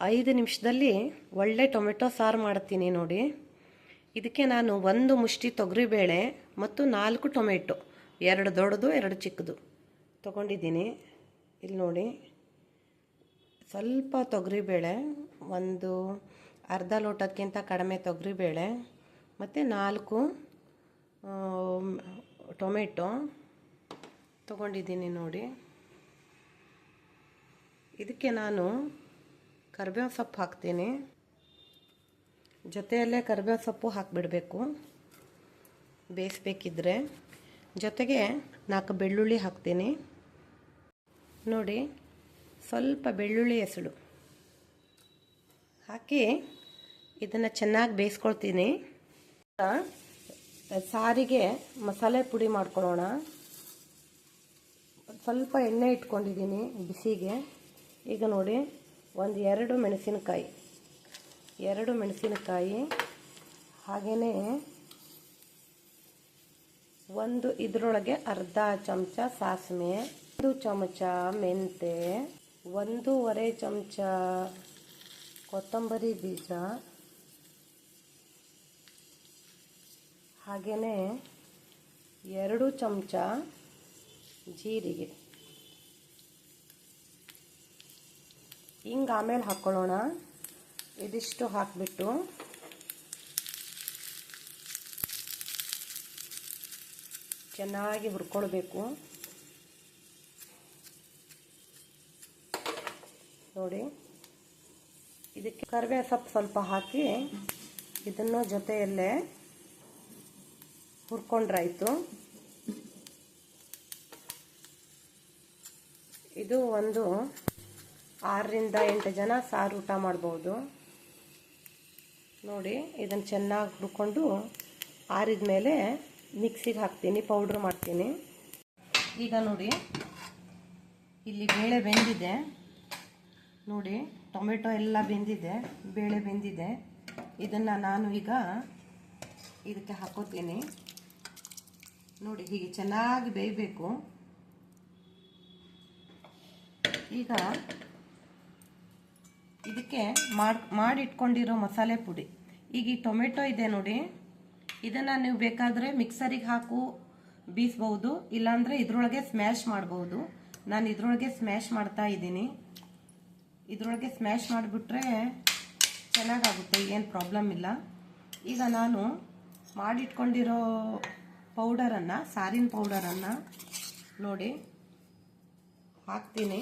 5 ನಿಮಿಷದಲ್ಲಿ ಒಳ್ಳೆ ಟೊಮೆಟೊ ಸಾರು ಮಾಡ್ತೀನಿ ನೋಡಿ. ಇದಕ್ಕೆ ನಾನು 1 ಮುಷ್ಟಿ ತೊಗರಿಬೇಳೆ ಮತ್ತು 4 ಟೊಮೆಟೊ, 2 ದೊಡ್ಡದು 2 ಚಿಕ್ಕದು ತೊಗೊಂಡಿದ್ದೀನಿ. ಇಲ್ಲಿ ನೋಡಿ, ಸ್ವಲ್ಪ ತೊಗರಿಬೇಳೆ, ಒಂದು ಅರ್ಧ ಲೋಟಕ್ಕಿಂತ ಕಡಿಮೆ ತೊಗರಿಬೇಳೆ ಮತ್ತು 4 ಟೊಮೆಟೊ ತೊಗೊಂಡಿದ್ದೀನಿ ನೋಡಿ. ಇದಕ್ಕೆ ನಾನು ಕರಿಬೇವು ಸೊಪ್ಪು ಹಾಕ್ತೀನಿ. ಜೊತೆಯಲ್ಲೇ ಕರಿಬೇವು ಸೊಪ್ಪು ಹಾಕಿಬಿಡಬೇಕು ಬೇಯಿಸ್ಬೇಕಿದ್ರೆ. ಜೊತೆಗೆ 4 ಬೆಳ್ಳುಳ್ಳಿ ಹಾಕ್ತೀನಿ ನೋಡಿ. ಸ್ವಲ್ಪ ಬೆಳ್ಳುಳ್ಳಿ ಎಸಳು ಹಾಕಿ ಇದನ್ನು ಚೆನ್ನಾಗಿ ಬೇಯಿಸ್ಕೊಳ್ತೀನಿ. ಸಾರಿಗೆ ಮಸಾಲೆ ಪುಡಿ ಮಾಡ್ಕೊಳ್ಳೋಣ. ಸ್ವಲ್ಪ ಎಣ್ಣೆ ಇಟ್ಕೊಂಡಿದ್ದೀನಿ ಬಿಸಿಗೆ. ಈಗ ನೋಡಿ, 2 ಮೆಣಸಿನಕಾಯಿ, ಹಾಗೆಯೇ ಇದರೊಳಗೆ ಅರ್ಧ ಚಮಚ ಸಾಸಿವೆ, 1 ಚಮಚ ಮೆಂತೆ, 1.5 ಚಮಚ ಕೊತ್ತಂಬರಿ ಬೀಜ, ಹಾಗೆಯೇ 2 ಚಮಚ ಜೀರಿಗೆ. ಹಿಂಗೆ ಆಮೇಲೆ ಹಾಕ್ಕೊಳ್ಳೋಣ. ಇದಿಷ್ಟು ಹಾಕಿಬಿಟ್ಟು ಚೆನ್ನಾಗಿ ಹುರ್ಕೊಳ್ಬೇಕು ನೋಡಿ. ಇದಕ್ಕೆ ಕರಿಬೇವು ಸೊಪ್ಪು ಸ್ವಲ್ಪ ಹಾಕಿ ಇದನ್ನು ಜೊತೆಯಲ್ಲೇ ಹುರ್ಕೊಂಡ್ರಾಯ್ತು. ಇದು ಒಂದು 6 ರಿಂದ 8 ಜನ ಸಾರು ಊಟ ಮಾಡ್ಬೋದು ನೋಡಿ. ಇದನ್ನು ಚೆನ್ನಾಗಿ ಹುರ್ಕೊಂಡು ಆರಿದ ಮೇಲೆ ಮಿಕ್ಸಿಗೆ ಹಾಕ್ತೀನಿ, ಪೌಡ್ರ್ ಮಾಡ್ತೀನಿ. ಈಗ ನೋಡಿ, ಇಲ್ಲಿ ಬೇಳೆ ಬೆಂದಿದೆ ನೋಡಿ, ಟೊಮೆಟೊ ಎಲ್ಲ ಬೆಂದಿದೆ, ಬೇಳೆ ಬೆಂದಿದೆ. ಇದನ್ನು ನಾನು ಈಗ ಇದಕ್ಕೆ ಹಾಕೋತೀನಿ ನೋಡಿ. ಹೀಗೆ ಚೆನ್ನಾಗಿ ಬೇಯಬೇಕು. ಈಗ ಇದಕ್ಕೆ ಮಾಡಿಟ್ಕೊಂಡಿರೋ ಮಸಾಲೆ ಪುಡಿ, ಈಗ ಈ ಟೊಮೆಟೊ ಇದೆ ನೋಡಿ, ಇದನ್ನು ನೀವು ಬೇಕಾದರೆ ಮಿಕ್ಸರಿಗೆ ಹಾಕು ಬೀಸ್ಬೋದು, ಇಲ್ಲಾಂದರೆ ಇದರೊಳಗೆ ಸ್ಮ್ಯಾಶ್ ಮಾಡ್ಬೋದು. ನಾನು ಇದರೊಳಗೆ ಸ್ಮ್ಯಾಶ್ ಮಾಡ್ತಾ ಇದ್ದೀನಿ. ಇದರೊಳಗೆ ಸ್ಮ್ಯಾಶ್ ಮಾಡಿಬಿಟ್ರೆ ಚೆನ್ನಾಗಾಗುತ್ತೆ, ಏನು ಪ್ರಾಬ್ಲಮ್ ಇಲ್ಲ. ಈಗ ನಾನು ಮಾಡಿಟ್ಕೊಂಡಿರೋ ಪೌಡರನ್ನು, ಸಾರಿನ ಪೌಡರನ್ನು ನೋಡಿ ಹಾಕ್ತೀನಿ.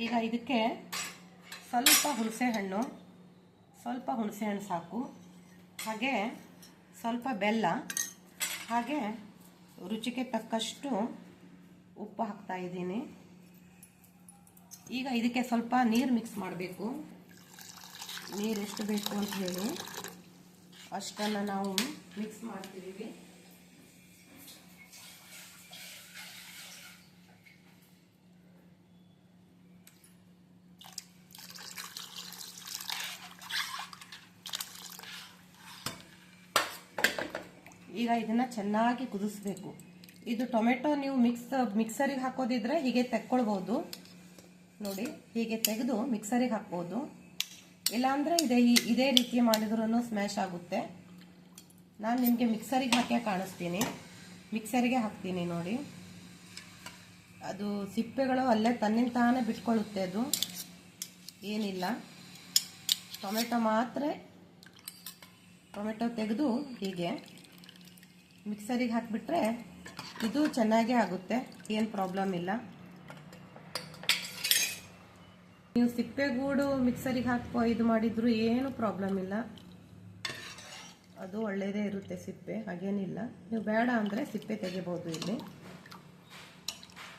ಈಗ ಇದಕ್ಕೆ ಸ್ವಲ್ಪ ಹುಣಸೆಹಣ್ಣು ಸಾಕು, ಹಾಗೆ ಸ್ವಲ್ಪ ಬೆಲ್ಲ, ಹಾಗೆ ರುಚಿಗೆ ತಕ್ಕಷ್ಟು ಉಪ್ಪು ಹಾಕ್ತಾ ಇದ್ದೀನಿ. ಈಗ ಇದಕ್ಕೆ ಸ್ವಲ್ಪ ನೀರು ಮಿಕ್ಸ್ ಮಾಡಬೇಕು. ನೀರು ಎಷ್ಟು ಬೇಕು ಅಂತ ಹೇಳಿ ಅಷ್ಟನ್ನು ನಾವು ಮಿಕ್ಸ್ ಮಾಡ್ತಿದ್ದೀವಿ. ಈಗ ಇದನ್ನು ಚೆನ್ನಾಗಿ ಕುದಿಸ್ಬೇಕು. ಇದು ಟೊಮೆಟೊ ನೀವು ಮಿಕ್ಸರಿಗೆ ಹಾಕೋದಿದ್ರೆ ಹೀಗೆ ತೆಕ್ಕೊಳ್ಬೋದು ನೋಡಿ. ಹೀಗೆ ತೆಗೆದು ಮಿಕ್ಸರಿಗೆ ಹಾಕ್ಬೋದು, ಇಲ್ಲಾಂದರೆ ಇದೇ ರೀತಿ ಮಾಡಿದ್ರೂ ಸ್ಮ್ಯಾಶ್ ಆಗುತ್ತೆ. ನಾನು ನಿಮಗೆ ಮಿಕ್ಸರಿಗೆ ಹಾಕಿ ಕಾಣಿಸ್ತೀನಿ. ಮಿಕ್ಸರಿಗೆ ಹಾಕ್ತೀನಿ ನೋಡಿ. ಅದು ಸಿಪ್ಪೆಗಳು ಅಲ್ಲೇ ತನ್ನಿಂತಾನೇ ಬಿಟ್ಕೊಳ್ಳುತ್ತೆ, ಅದು ಏನಿಲ್ಲ. ಟೊಮೆಟೊ ತೆಗೆದು ಹೀಗೆ ಮಿಕ್ಸರಿಗೆ ಹಾಕಿಬಿಟ್ರೆ ಇದು ಚೆನ್ನಾಗೇ ಆಗುತ್ತೆ, ಏನು ಪ್ರಾಬ್ಲಮ್ ಇಲ್ಲ. ನೀವು ಸಿಪ್ಪೆಗೂಡು ಮಿಕ್ಸರಿಗೆ ಹಾಕಿ ಇದು ಮಾಡಿದ್ರು ಏನು ಪ್ರಾಬ್ಲಮ್ ಇಲ್ಲ, ಅದು ಒಳ್ಳೆಯದೇ ಇರುತ್ತೆ ಸಿಪ್ಪೆ, ಹಾಗೇನಿಲ್ಲ. ನೀವು ಬೇಡ ಅಂದರೆ ಸಿಪ್ಪೆ ತೆಗಿಬೋದು.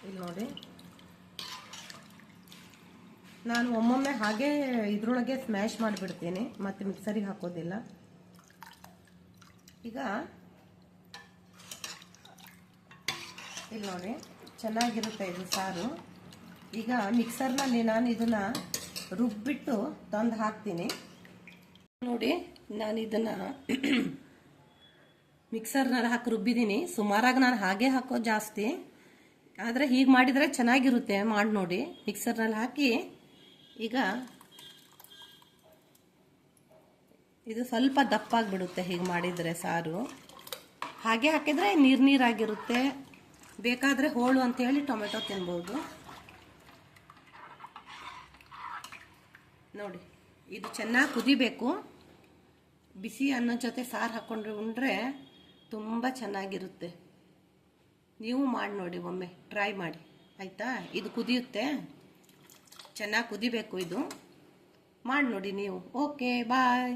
ಇಲ್ಲಿ ನೋಡಿ, ನಾನು ಒಮ್ಮೊಮ್ಮೆ ಹಾಗೇ ಇದರೊಳಗೆ ಸ್ಮ್ಯಾಶ್ ಮಾಡಿಬಿಡ್ತೀನಿ, ಮತ್ತು ಮಿಕ್ಸರಿಗೆ ಹಾಕೋದಿಲ್ಲ. ಈಗ ಇಲ್ಲಿ ನೋಡಿ, ಚೆನ್ನಾಗಿರುತ್ತೆ ಇದು ಸಾರು. ಈಗ ಮಿಕ್ಸರ್ನಲ್ಲಿ ನಾನು ಇದನ್ನು ರುಬ್ಬಿಟ್ಟು ತಂದು ಹಾಕ್ತೀನಿ ನೋಡಿ. ನಾನು ಇದನ್ನು ಮಿಕ್ಸರ್ನಲ್ಲಿ ಹಾಕಿ ರುಬ್ಬಿದ್ದೀನಿ. ಸುಮಾರಾಗಿ ನಾನು ಹಾಗೆ ಹಾಕೋದು ಜಾಸ್ತಿ, ಆದರೆ ಹೀಗೆ ಮಾಡಿದರೆ ಚೆನ್ನಾಗಿರುತ್ತೆ, ಮಾಡಿ ನೋಡಿ. ಮಿಕ್ಸರ್ನಲ್ಲಿ ಹಾಕಿ ಈಗ ಇದು ಸ್ವಲ್ಪ ದಪ್ಪಾಗಿಬಿಡುತ್ತೆ ಹೀಗೆ ಮಾಡಿದರೆ ಸಾರು. ಹಾಗೆ ಹಾಕಿದರೆ ನೀರು ನೀರಾಗಿರುತ್ತೆ. ಬೇಕಾದರೆ ಹೋಳು ಅಂತೇಳಿ ಟೊಮೆಟೊ ತಿನ್ಬೋದು. ನೋಡಿ, ಇದು ಚೆನ್ನಾಗಿ ಕುದಿಬೇಕು. ಬಿಸಿ ಅನ್ನೋ ಜೊತೆ ಸಾರು ಹಾಕ್ಕೊಂಡ್ರೆ ಉಂಡ್ರೆ ತುಂಬ ಚೆನ್ನಾಗಿರುತ್ತೆ. ನೀವು ಮಾಡಿ ನೋಡಿ, ಒಮ್ಮೆ ಟ್ರೈ ಮಾಡಿ ಆಯಿತಾ. ಇದು ಕುದಿಯುತ್ತೆ, ಚೆನ್ನಾಗಿ ಕುದಿಬೇಕು. ಇದು ಮಾಡಿ ನೋಡಿ ನೀವು. ಓಕೆ, ಬಾಯ್.